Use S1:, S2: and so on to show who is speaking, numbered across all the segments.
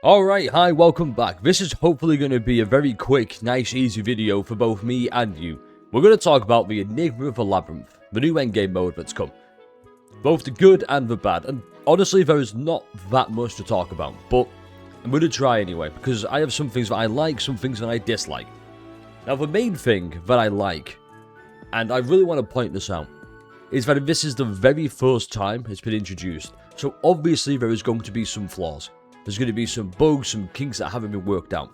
S1: Alright, hi, welcome back. This is hopefully going to be a very quick, nice, easy video for both me and you. We're going to talk about the Enigma of the Labyrinth, the new endgame mode that's come. Both the good and the bad, and honestly there is not that much to talk about, but I'm going to try anyway, because I have some things that I like, some things that I dislike. Now the main thing that I like, and I really want to point this out, is that this is the very first time it's been introduced, so obviously there is going to be some flaws. There's going to be some bugs, some kinks that haven't been worked out.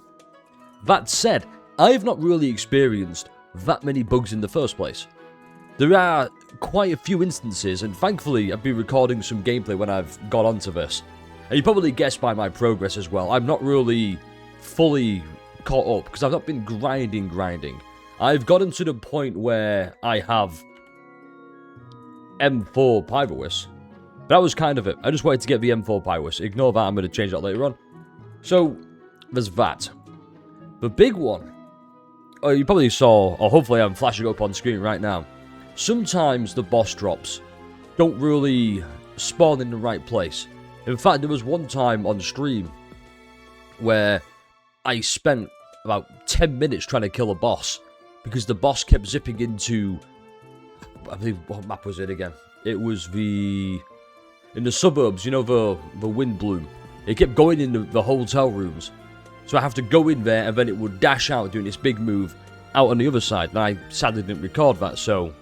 S1: That said, I have not really experienced that many bugs in the first place. There are quite a few instances, and thankfully I've been recording some gameplay when I've got onto this. And you probably guessed by my progress as well, I'm not really fully caught up, because I've not been grinding. I've gotten to the point where I have M4 Pyrowis. That was kind of it. I just wanted to get the M4 Pyrus. Ignore that, I'm going to change that later on. So, there's that. The big one, you probably saw, or hopefully I'm flashing up on screen right now. Sometimes the boss drops don't really spawn in the right place. In fact, there was one time on stream where I spent about 10 minutes trying to kill a boss because the boss kept zipping into, I believe, what map was it again? It was in the suburbs, you know, the wind bloom. It kept going in the hotel rooms. So I have to go in there and then it would dash out doing this big move out on the other side. And I sadly didn't record that, so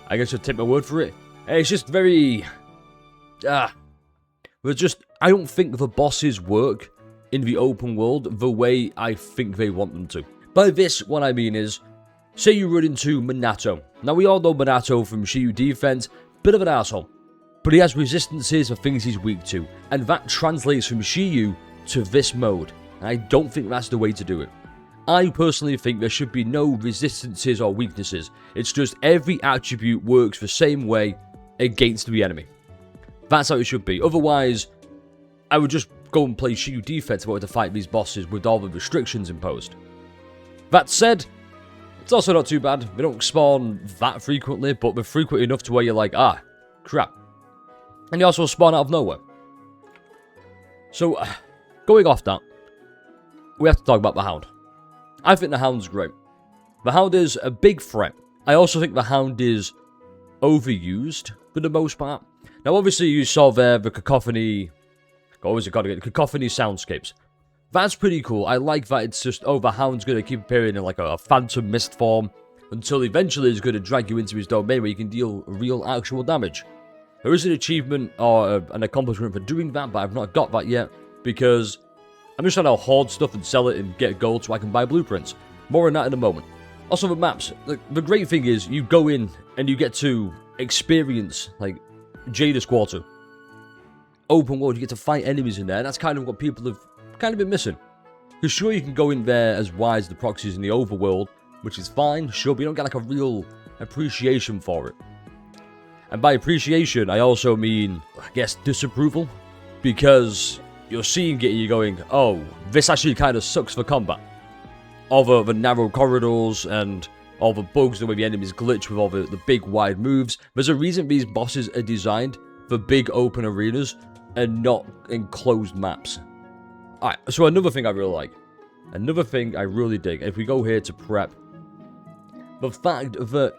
S1: I guess I'll take my word for it. It's just very... I don't think the bosses work in the open world the way I think they want them to. By this, what I mean is, say you run into Minato. Now we all know Minato from Shiyu Defense, bit of an asshole. But he has resistances for things he's weak to, and that translates from Shiyu to this mode, and I don't think that's the way to do it. I personally think there should be no resistances or weaknesses, it's just every attribute works the same way against the enemy. That's how it should be, otherwise I would just go and play Shiyu Defense if I wanted to fight these bosses with all the restrictions imposed. That said, it's also not too bad, they don't spawn that frequently, but they're frequent enough to where you're like, ah, crap. And they also spawn out of nowhere. So, going off that, we have to talk about the Hound. I think the Hound's great. The Hound is a big threat. I also think the Hound is overused for the most part. Now, obviously, you saw there the cacophony... What was it called again? Cacophony soundscapes. That's pretty cool. I like that it's just, oh, the Hound's going to keep appearing in like a phantom mist form until eventually it's going to drag you into his domain where you can deal real, actual damage. There is an achievement or an accomplishment for doing that, but I've not got that yet because I'm just trying to hoard stuff and sell it and get gold so I can buy blueprints. More on that in a moment. Also, the maps. The great thing is you go in and you get to experience, like, Jada's Quarter. Open world, you get to fight enemies in there, and that's kind of what people have kind of been missing. Because sure, you can go in there as wise the proxies in the overworld, which is fine, sure, but you don't get like a real appreciation for it. And by appreciation, I also mean, I guess, disapproval. Because you're seeing it and you're going, oh, this actually kind of sucks for combat. All the narrow corridors and all the bugs, the way the enemies glitch with all the big wide moves. There's a reason these bosses are designed for big open arenas and not enclosed maps. Alright, so another thing I really like. Another thing I really dig. If we go here to prep. The fact that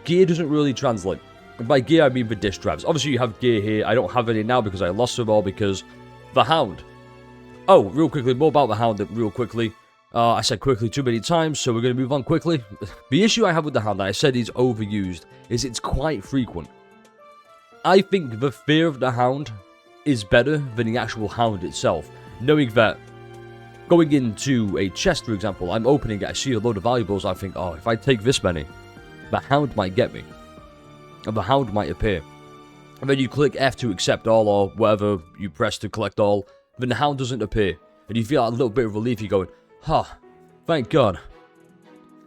S1: gear doesn't really translate. And by gear, I mean the disc drives. Obviously, you have gear here. I don't have any now because I lost them all because the Hound. Oh, real quickly, more about the Hound real quickly. I said quickly too many times, so we're going to move on quickly. The issue I have with the Hound that I said is overused is it's quite frequent. I think the fear of the Hound is better than the actual Hound itself. Knowing that going into a chest, for example, I'm opening it, I see a load of valuables, I think, oh, if I take this many, the Hound might get me. And the Hound might appear. And then you click F to accept all, or whatever you press to collect all, then the Hound doesn't appear. And you feel a little bit of relief, you're going, huh, thank God.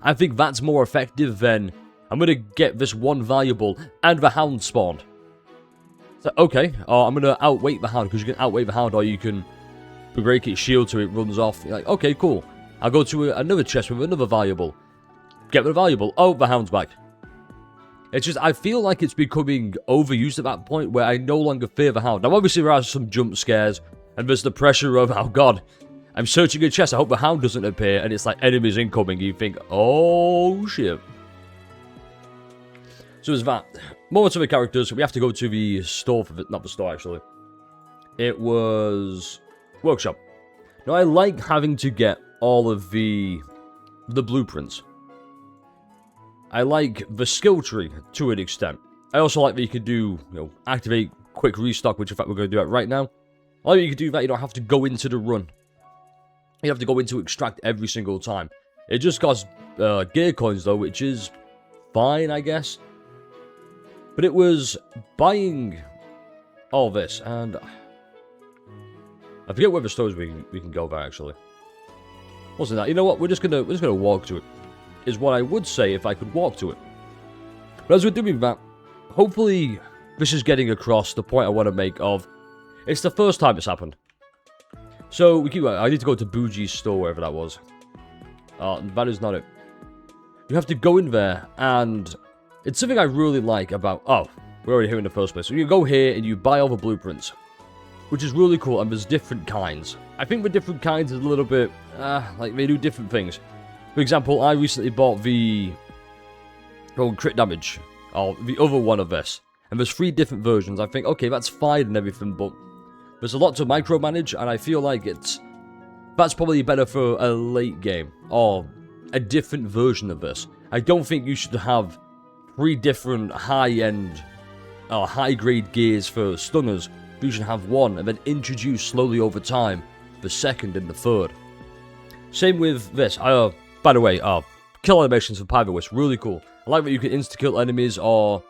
S1: I think that's more effective than, I'm going to get this one valuable, and the Hound spawned. So, okay, I'm going to outweight the Hound, because you can outweight the Hound, or you can break its shield so it runs off. You're like, okay, cool. I'll go to another chest with another valuable. Get the valuable. Oh, the Hound's back. It's just, I feel like it's becoming overused at that point where I no longer fear the Hound. Now, obviously, there are some jump scares. And there's the pressure of, oh god, I'm searching a chest, I hope the hound doesn't appear, and it's like enemies incoming, you think, oh shit. So there's that. More to the characters, we have to go to the store for not the store actually. It was workshop. Now I like having to get all of the blueprints. I like the skill tree to an extent. I also like that you can do, activate quick restock, which in fact we're going to do it right now. I like that you can do that, you don't have to go into the run. You have to go into extract every single time. It just costs gear coins though, which is fine, I guess. But it was buying all this, and I forget where the stores we can go there actually. Wasn't that? You know what? We're just gonna walk to it. Is what I would say if I could walk to it. But as we're doing that, hopefully this is getting across the point I want to make of. It's the first time it's happened. So we keep. I need to go to Bougie's store, wherever that was. That is not it. You have to go in there, and it's something I really like about. Oh, we're already here in the first place. So you go here and you buy all the blueprints, which is really cool. And there's different kinds. I think the different kinds is a little bit like they do different things. For example, I recently bought the crit damage, or the other one of this, and there's 3 different versions. I think, okay, that's fine and everything, but there's a lot to micromanage, and I feel like that's probably better for a late game, or a different version of this. I don't think you should have 3 different high-end, or high-grade gears for stunners. You should have 1, and then introduce slowly over time the 2nd and the 3rd. Same with this. By the way, kill animations for Pyrus, really cool. I like that you can insta-kill enemies, or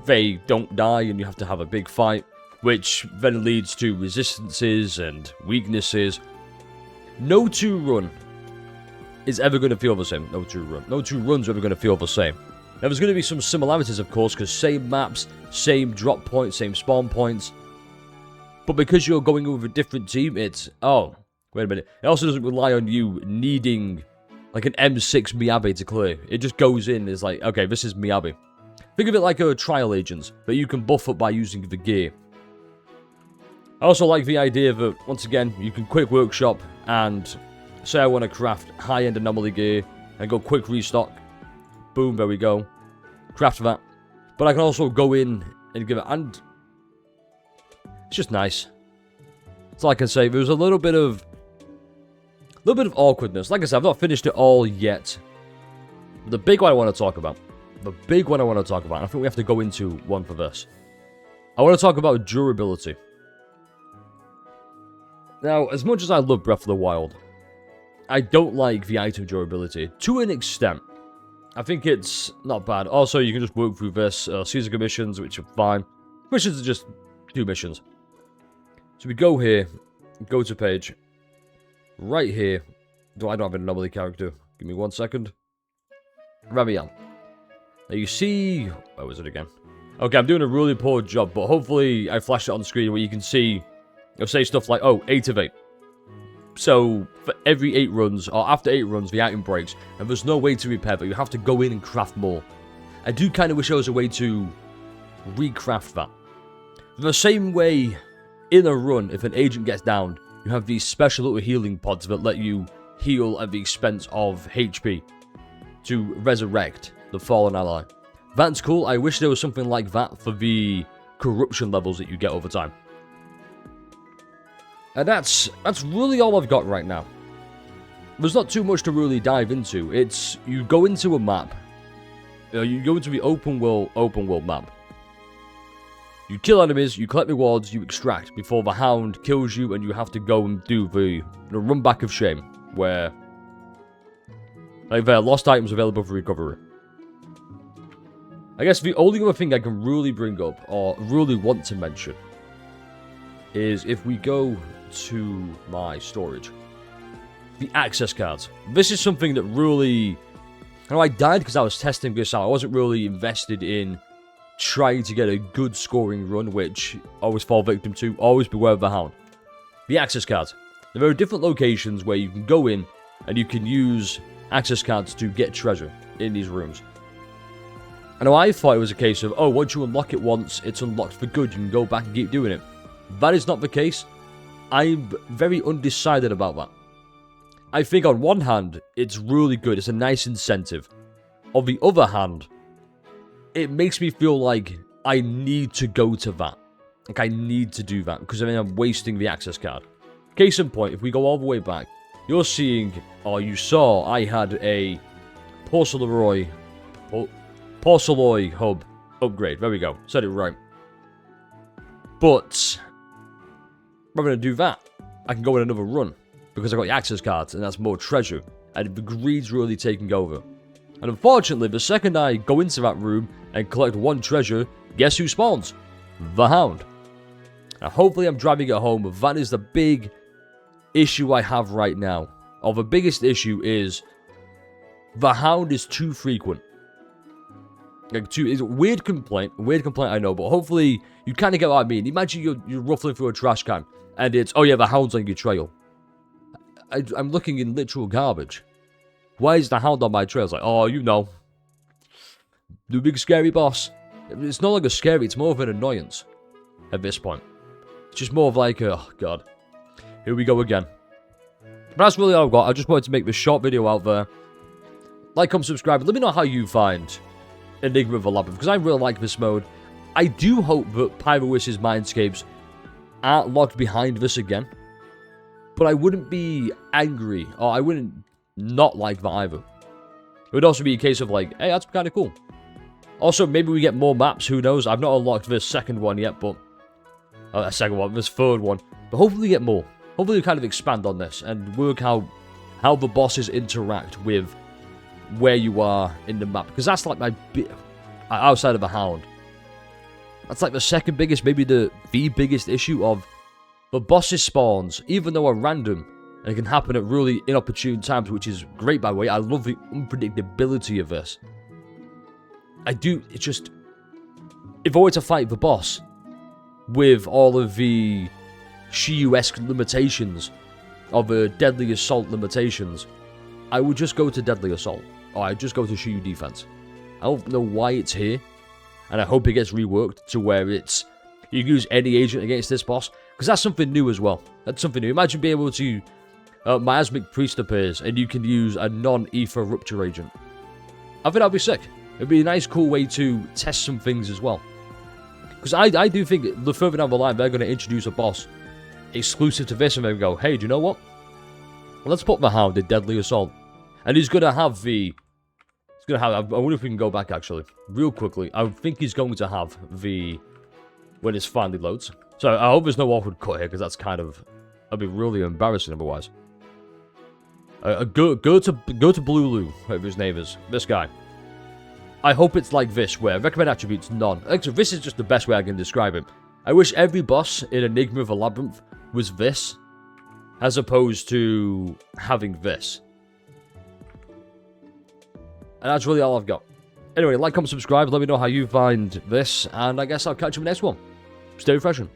S1: they don't die and you have to have a big fight, which then leads to resistances and weaknesses. No 2 run is ever going to feel the same. No 2 run. No 2 runs are ever going to feel the same. Now, there's going to be some similarities, of course, because same maps, same drop points, same spawn points. But because you're going with a different team, it's... Oh, wait a minute. It also doesn't rely on you needing, like, an M6 Miyabi to clear. It just goes in, it's like, okay, this is Miyabi. Think of it like a trial agent that you can buff up by using the gear. I also like the idea that, once again, you can quick workshop and say I want to craft high-end anomaly gear and go quick restock. Boom, there we go. Craft that. But I can also go in and give it, and it's just nice. That's all I can say. There was a little bit of awkwardness. Like I said, I've not finished it all yet. The big one I want to talk about. And I think we have to go into one for this. I want to talk about durability. Now, as much as I love Breath of the Wild, I don't like the item durability. To an extent. I think it's not bad. Also, you can just work through this. Season missions, which are fine. Missions are just 2 missions. So we go here. Go to page. Right here. I don't have an anomaly character. Give me 1 second. Ramian. Now you see... Where was it again? Okay, I'm doing a really poor job, but hopefully I flash it on the screen where you can see... It'll say stuff like, oh, 8 of 8. So, for every 8 runs, or after 8 runs, the item breaks, and there's no way to repair that. You have to go in and craft more. I do kind of wish there was a way to recraft that. The same way, in a run, if an agent gets down, you have these special little healing pods that let you heal at the expense of HP to resurrect the fallen ally. That's cool. I wish there was something like that for the corruption levels that you get over time. And that's really all I've got right now. There's not too much to really dive into. It's, you go into a map. You go into the open world map. You kill enemies, you collect rewards, you extract before the hound kills you and you have to go and do the run back of shame, where like there are lost items available for recovery. I guess the only other thing I can really bring up, or really want to mention, is if we go to my storage. The access cards. This is something that really... I died because I was testing this out. I wasn't really invested in trying to get a good scoring run, which I always fall victim to. Always beware of the hound. The access cards. There are different locations where you can go in and you can use access cards to get treasure in these rooms. And I thought it was a case of, oh, once you unlock it once, it's unlocked for good. You can go back and keep doing it. That is not the case. I'm very undecided about that. I think on one hand, it's really good. It's a nice incentive. On the other hand, it makes me feel like I need to go to that. Like, I need to do that, because I mean, I'm wasting the access card. Case in point, if we go all the way back, you're seeing, or you saw, I had a Porcelaroy hub upgrade. There we go. Said it right. But rather than do that, I can go in another run, because I got the access cards, and that's more treasure. And the greed's really taking over. And unfortunately, the second I go into that room and collect one treasure, guess who spawns? The Hound. Now, hopefully I'm driving it home, but that is the big issue I have right now. Or the biggest issue is the Hound is too frequent. Like, it's a weird complaint, I know, but hopefully you kind of get what I mean. Imagine you're ruffling through a trash can, and it's, oh yeah, the Hound's on your trail. I'm looking in literal garbage. Why is the Hound on my trail? It's like, oh, you know, the big scary boss. It's no longer scary, it's more of an annoyance at this point. It's just more of like, oh god, here we go again. But that's really all I've got. I just wanted to make this short video out there. Like, comment, subscribe, let me know how you find Enigma of the Labyrinth, because I really like this mode. I do hope that Pyrowis's Mindscapes aren't locked behind this again. But I wouldn't be angry, or I wouldn't not like that either. It would also be a case of like, hey, that's kind of cool. Also, maybe we get more maps, who knows? I've not unlocked this second one yet, but... this third one. But hopefully we get more. Hopefully we kind of expand on this and work how the bosses interact with where you are in the map. Because that's like my outside of the Hound. That's like the second biggest, maybe the biggest issue of the bosses spawns, even though are random, and it can happen at really inopportune times, which is great, by the way. I love the unpredictability of this. I do, it's just, if I were to fight the boss with all of the Shiyu-esque limitations, of the Deadly Assault limitations, I would just go to Deadly Assault, or I'd just go to Shiyu Defense. I don't know why it's here, and I hope it gets reworked to where it's, you can use any agent against this boss, because that's something new as well. That's something new. Imagine being able to, Miasmic Priest appears, and you can use a non-ether rupture agent. I think that'd be sick. It'd be a nice, cool way to test some things as well. Because I do think the further down the line, they're going to introduce a boss exclusive to this, and they go, hey, do you know what? Let's put the Hound in Deadly Assault. And he's going to have the... I wonder if we can go back, actually. Real quickly. I think he's going to have the... when it finally loads. So I hope there's no awkward cut here, because that's kind of... that'd be really embarrassing otherwise. Go to Blue whatever his name is. This guy. I hope it's like this, where recommend attributes none. Actually, this is just the best way I can describe it. I wish every boss in Enigma of the Labyrinth was this, as opposed to having this. And that's really all I've got. Anyway, like, comment, subscribe, let me know how you find this, and I guess I'll catch you in the next one. Stay refreshing.